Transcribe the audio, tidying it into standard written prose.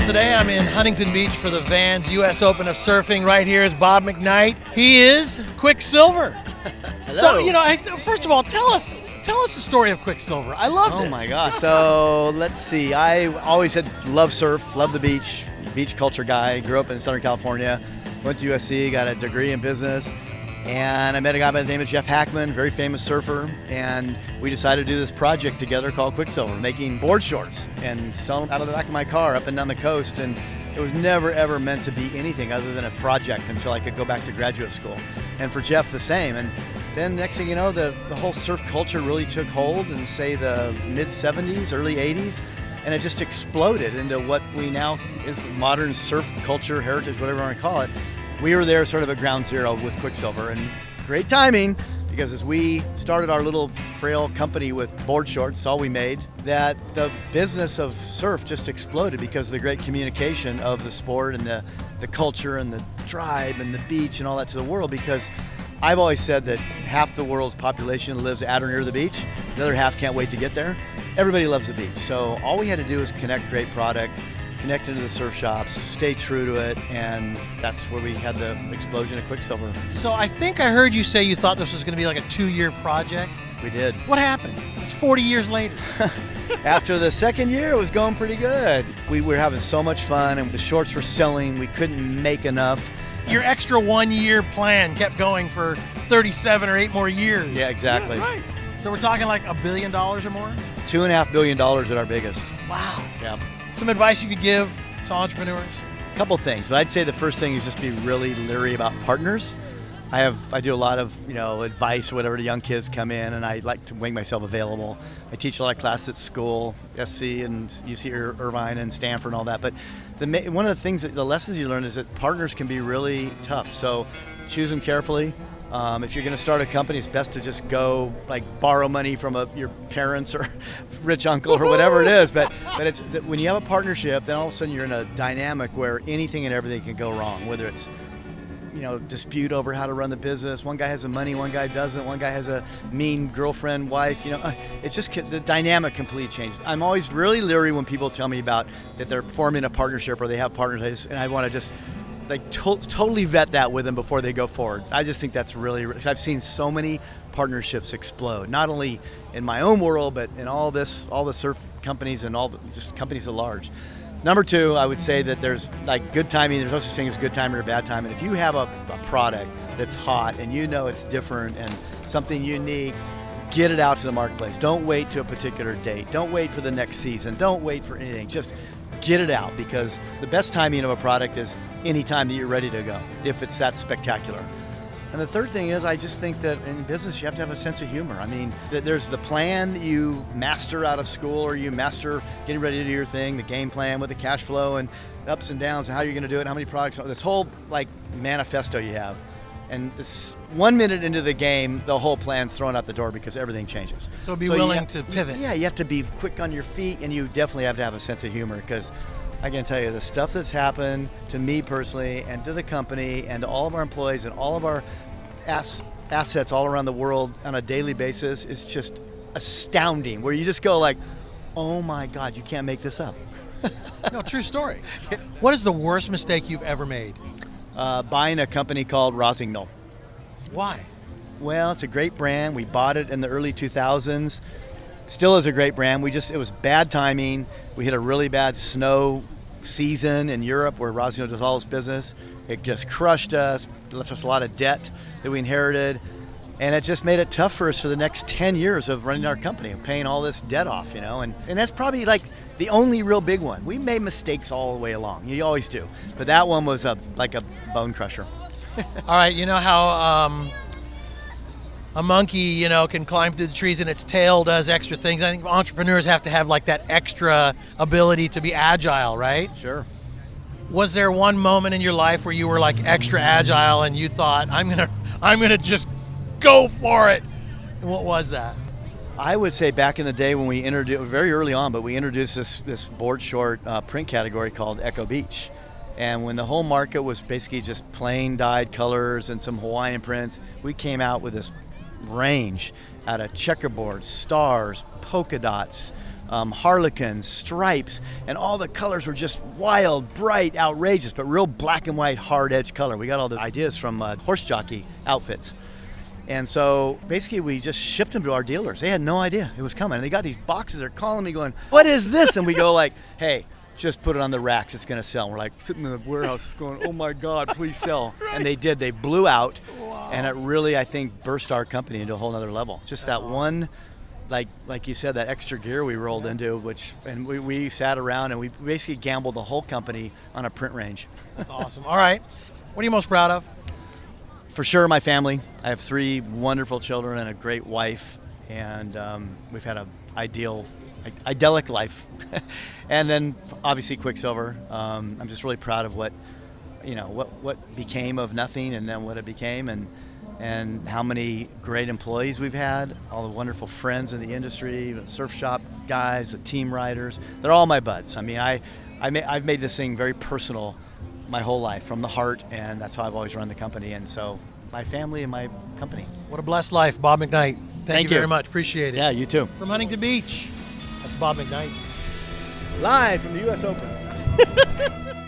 today I'm in Huntington Beach for the Vans U.S. Open of Surfing. Right here is Bob McKnight. He is Quiksilver. So, first of all, tell us the story of Quiksilver. I love this. Oh my gosh. So let's see. I always had loved surf, loved the beach culture guy. Grew up in Southern California, went to USC, got a degree in business, and I met a guy by the name of Jeff Hackman, very famous surfer, and we decided to do this project together called Quiksilver, making board shorts and selling them out of the back of my car up and down the coast. And it was never ever meant to be anything other than a project until I could go back to graduate school. And for Jeff, the same. And then next thing you know, the whole surf culture really took hold in, say, the mid-'70s, early '80s, and it just exploded into what we now is modern surf culture, heritage, whatever you want to call it. We were there sort of at ground zero with Quiksilver, and great timing, because as we started our little frail company with board shorts, all we made, that the business of surf just exploded because of the great communication of the sport and the culture and the tribe and the beach and all that to the world. Because I've always said that half the world's population lives at or near the beach, the other half can't wait to get there. Everybody loves the beach, so all we had to do was connect great product, connect into the surf shops, stay true to it, and that's where we had the explosion of Quiksilver. So I think I heard you say you thought this was going to be like a 2-year project. We did. What happened? It's 40 years later. After the second year, it was going pretty good. We were having so much fun, and the shorts were selling. We couldn't make enough. Your extra 1-year plan kept going for 37 or 8 more years. Yeah, exactly. Yeah, right. So we're talking like $1 billion or more? $2.5 billion at our biggest. Wow. Yeah. Some advice you could give to entrepreneurs? A couple things, but I'd say the first thing is just be really leery about partners. I do a lot of advice or whatever to young kids come in, and I like to make myself available. I teach a lot of classes at school, SC and UC Irvine and Stanford and all that. But one of the things the lessons you learn is that partners can be really tough. So choose them carefully. If you're going to start a company, it's best to just go borrow money from your parents or rich uncle or whatever it is. But it's when you have a partnership, then all of a sudden you're in a dynamic where anything and everything can go wrong. Whether it's dispute over how to run the business. One guy has the money, one guy doesn't. One guy has a mean girlfriend, wife. It's just the dynamic completely changed. I'm always really leery when people tell me about that they're forming a partnership or they have partners. I want to just totally vet that with them before they go forward. I just think that's really. I've seen so many partnerships explode, not only in my own world, but in all the surf companies and just companies at large. Number two, I would say that there's good timing. There's no such thing as good timing or bad timing. If you have a product that's hot and it's different and something unique, get it out to the marketplace. Don't wait to a particular date. Don't wait for the next season. Don't wait for anything. Just get it out, because the best timing of a product is any time that you're ready to go, if it's that spectacular. And the third thing is, I just think that in business, you have to have a sense of humor. I mean, there's the plan that you master out of school, or you master getting ready to do your thing, the game plan with the cash flow and ups and downs and how you're going to do it, and how many products, this whole manifesto you have. And this 1 minute into the game, the whole plan's thrown out the door because everything changes. So be willing to pivot. Yeah, you have to be quick on your feet, and you definitely have to have a sense of humor, because I can tell you the stuff that's happened to me personally and to the company and to all of our employees and all of our assets all around the world on a daily basis is just astounding, where you just go oh my God, you can't make this up. No, true story. What is the worst mistake you've ever made? Buying a company called Rossignol. Why? Well, it's a great brand. We bought it in the early 2000s. Still is a great brand. It was bad timing. We hit a really bad snow season in Europe where Rossignol does all its business. It just crushed us, left us a lot of debt that we inherited, and it just made it tough for us for the next 10 years of running our company and paying all this debt off, and that's probably the only real big one. We made mistakes all the way along. You always do. But that one was a bone crusher. All right, you know how a monkey, can climb through the trees and its tail does extra things? I think entrepreneurs have to have that extra ability to be agile, right? Sure. Was there one moment in your life where you were extra agile and you thought, I'm gonna just go for it? And what was that? I would say back in the day when we introduced, very early on, but we introduced this board short print category called Echo Beach. And when the whole market was basically just plain dyed colors and some Hawaiian prints, we came out with this range out of checkerboards, stars, polka dots, harlequins, stripes, and all the colors were just wild, bright, outrageous, but real black and white, hard edge color. We got all the ideas from horse jockey outfits. And so basically we just shipped them to our dealers. They had no idea it was coming. And they got these boxes, they're calling me going, what is this? And we go like, hey, just put it on the racks, it's gonna sell. And we're like sitting in the warehouse going, oh my God, please sell. And they did, they blew out. Wow. And it really, I think, burst our company into a whole nother level. Just that awesome. One, like you said, that extra gear we rolled into, and we sat around and we basically gambled the whole company on a print range. That's awesome. All right, what are you most proud of? For sure, my family. I have 3 wonderful children and a great wife, and we've had an idyllic life. And then obviously Quiksilver. I'm just really proud of what became of nothing, and then what it became, and how many great employees we've had, all the wonderful friends in the industry, the surf shop guys, the team riders. They're all my buds. I mean, I've made this thing very personal my whole life, from the heart, and that's how I've always run the company. And so my family and my company. What a blessed life, Bob McKnight. Thank you very much. Appreciate it. Yeah, you too. From Huntington Beach, that's Bob McKnight. Live from the U.S. Open.